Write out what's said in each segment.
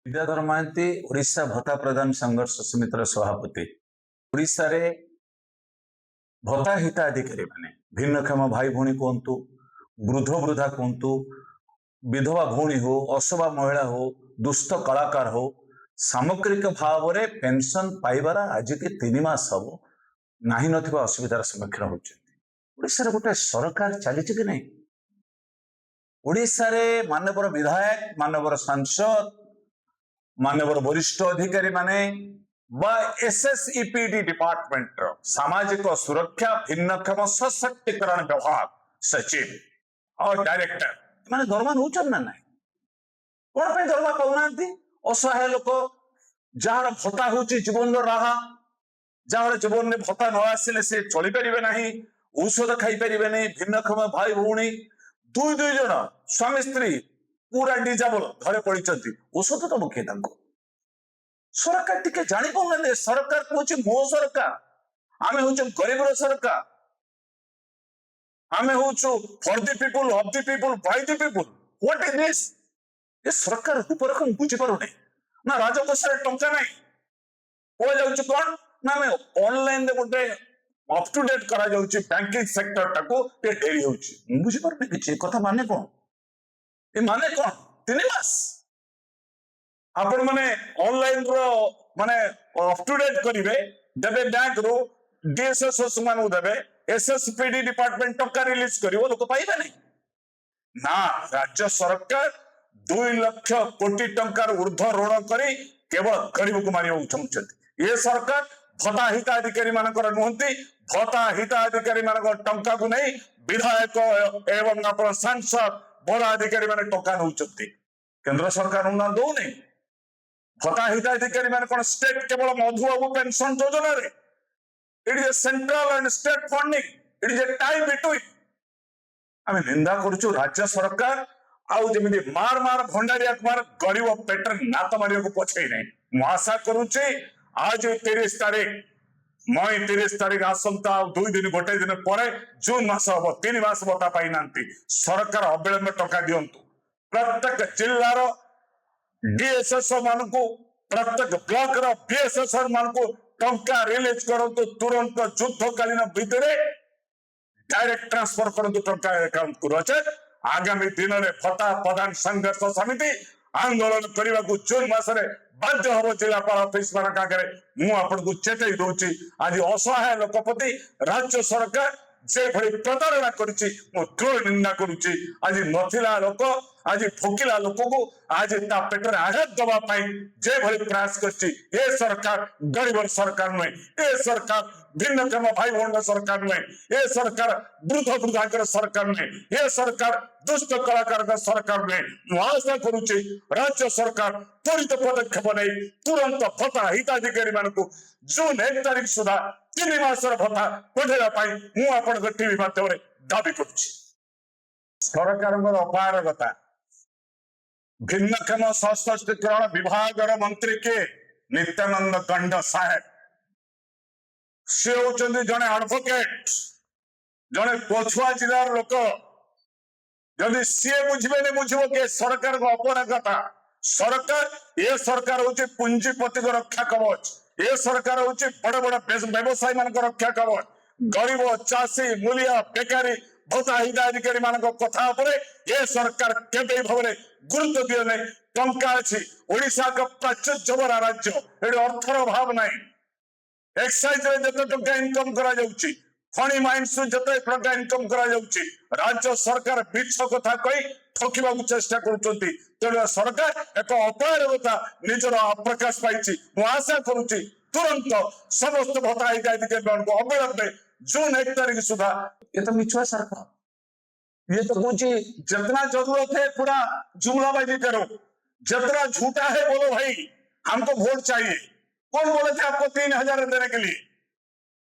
विद्याधर महांती ओडिशा भत्ता प्रदान संघर्ष समितिर सभापति। ओडिशा रे भत्ता हिताधिकारी माने भिन्नक्षम भाई भौणी कहतु, वृद्ध वृद्धा कहतु, विधवा भौणी हो, असभा महिला हो, दुष्ट कलाकार हो, सामग्रिक भाव में पेंशन पाइबार आज के 3 मास हम नाही नथिबा असुविधार सम्मुखीन होउछन्ति। ओडिशा रे गोटे सरकार चली कि नहीं? ओडिशा रे माननीय विधायक, माननीय सांसद, माननीय वरिष्ठ अधिकारी माने बा एसएसईपीडी डिपार्टमेंट सामाजिक सुरक्षा भिन्नक्षम सशक्तिकरण विभाग सचिव और डायरेक्टर माने दरमा नौचन ना नहीं कौन पे दरमा पाउना असहाय लोक जार भत्ता हूँ जीवन राहा जार जीवन में भत्ता न आसिले से चली पारे ना, औषध खाई पारे नहीं, भिन्नक्षम भाई भौणी दुई दुई जन स्वामी स्त्री पूरा डिजाबल घरे पड़ी औषध तो मुखे सरकार टिके जानी पाऊना। सरकार कहूँ मो सरकार, आम हूँ गरीब सरकार, आम हूँ for the people, of the people, by the people. What is this? ये सरकार रूपरेख बुझीपार नहीं ना, राजकोष टंका नहीं कह कौन ना आम ऑनलाइन गोटे अप टू डेट करा बैंकिंग सेक्टर टाको डेरी हो बुझीपार कि कथा माने कौन, ये माने कौन 3 मास आपण माने ऑनलाइन रो माने अप टू डेट करिवे देबे बैंक रो डीएसएस मान देबे एसएसपीडी डिपार्टमेंट टका रिलीज करिवो लोक पाइबे नहीं ना। राज्य सरकार 2 लाख कोटी टंकार ऊर्ध्व ऋण करी केवल गरीब को मारिया चाहते। ये सरकार भत्ता हिताधिकारी मानकर नुहंती, भत्ता हिताधिकारी मानकर टंका को नहीं विधायक एवं अपन सांसद बड़ अधिकारी माने टंका नौचंती। केंद्र सरकार ना दो नहीं भत्ता हिताधिकारी माने कोन स्टेट केवल मधुबाबू पेंशन योजना रे it is central and state funding, it is a tie between. आमे निंदा करूछु राज्य सरकार आउ जेमिति मार मार भंडारिया कुमार गरीब पेटर नात मारिया को पछै नै। मु आशा करूछि आज 30 तारीख मई 30 तारीख आसंता 2 दिन गोटे दिन पर जून मास हम 3 मास भत्ता पाई नांती। सरकार अविलंब टका दियंतु प्रत्येक जिल्लार डीएसएस मान को, प्रत्येक ब्लॉक रो बीएसएस मान को टंका रिलीज करंतु तुरंत युद्धकालीन भितर डायरेक्ट ट्रांसफर करंतु टंका अकाउंट को रचे। आगामी दिन में भत्ता प्रदान संघर्ष समिति आंदोलन करने को जून मासरे बाध्य हम जिलापाल ऑफिस मान आगे मु आपन को चेताई दूची। आज असहाय लोकपति राज्य सरकार जे भली प्रतारणा करिछि मु दृढ़ निंदा करुछि। आज नथिला लोक, आज भोकिला लोक को आज ता पेटर आघात दबा पाई जे भली प्रयास करछि ए सरकार गरीब सरकार नहीं, ए सरकार भिन्नक्षम भाई भौणी सरकार नहीं, ए सरकार वृद्ध वृद्धा सरकार नहीं, ए सरकार दुष्ट कलाकार सरकार नहीं। आशा करुछि राज्य सरकार त्वरित पदक्षेप नहीं तुरंत भत्ता हिताधिकारी मान को जून 1 तारीख सुधा 3 मासर भत्ता पठेगा मु आपण टीवी माध्यम दाबी करुछि। सरकार अपारगता भिन्नक्षम सशक्तिकरण विभाग मंत्री के नित्यानंद गंड साहेब से होचंदी जने एडवोकेट, जने पछुआ जिलार लोक। जदि सी बुझे नहीं बुझे कि सरकार अपरागता सरकार ये सरकार हूँ पुंजीपति रक्षा कवच, ये सरकार हूँ बड़ बड़ व्यवसायी मान रक्षा कवच। गरीब चाषी मूलिया बेकारी भत्ता हिताधिकारी मान कथा ये सरकार केबे भाव गुरुत्व दिए नहीं। टंका अच्छी ओडिशा का प्राचुर्य भरा राज्य, ये अर्थर अभाव नहीं। एक्साइज जिते टंका इनकम करा जाउची, खणी माइंस जिते टंका इनकम करा जाउची, राज्य सरकार मिछ कथा कही ठकिबा चेष्टा करुचंती। तेणु सरकार एक अपारगता निजर प्रकाश पाई। मु आशा करुच्ची तुरंत समस्त भत्ता हिताधिकारी को अविलंब जून 1 तारीख सुधा। ये तो मिछुआ सरकार, ये तो कुछ जितना जरूरत है पूरा जुमलाबाजी करो, जितना झूठा है बोलो भाई हमको वोट चाहिए। कौन बोले थे आपको 3000 देने के लिए?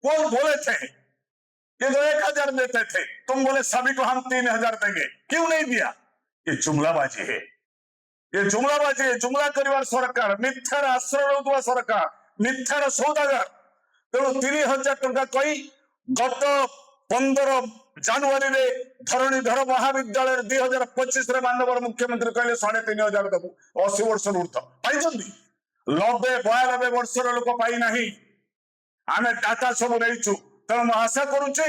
कौन बोले थे? ये तो 1000 देते थे, तुम बोले सभी को हम 3000 देंगे, क्यों नहीं दिया? ये जुमलाबाजी है, ये जुमलाबाजी है। जुमला करिवार सरकार, मिथ्यार आश्रय लौटुवा सरकार, मिथ्यार सौदागर। तेणु 3000 टंका कही गत 15 ଜାନୁଆରୀ ରେ ଧରଣୀଧର ମହାବିଦ୍ୟାଳୟ 2025 ରେ ମାନ୍ୟବର ମୁଖ୍ୟମନ୍ତ୍ରୀ କହିଲେ 3,500 ଦେବୁ 80 ବର୍ଷରୁ ଉର୍ଦ୍ଧ ପାଇଛନ୍ତି 90-92 ବର୍ଷର ଲୋକ ପାଇନାହିଁ ଆମେ ଡାଟା ସବୁ ନେଇଛୁ ତେଣୁ ମୁଁ ଆଶା କରୁଛି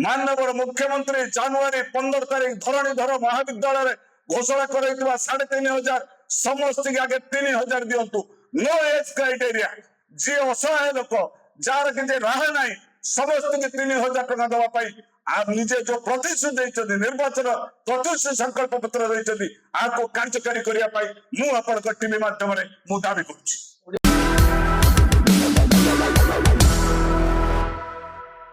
ମାନ୍ୟବର ମୁଖ୍ୟମନ୍ତ୍ରୀ ଜାନୁଆରୀ 15 ତାରିଖ ଧରଣୀଧର ମହାବିଦ୍ୟାଳୟରେ ଘୋଷଣା କରାଇଥିବା 3,500 ସମସ୍ତଙ୍କୁ ଆଗେ 3,000 ଦିଅନ୍ତୁ नो एज क्राइटेरिया जी असहाय लोक जार कि राह ना समस्त 3,000 टका दवा आप निजे जो प्रतिश्रुति देते निर्वाचन प्रतिश्रुति संकल्प पत्र देते आपको कार्यकारी करने टीवी माध्यम दावी करुच्ची।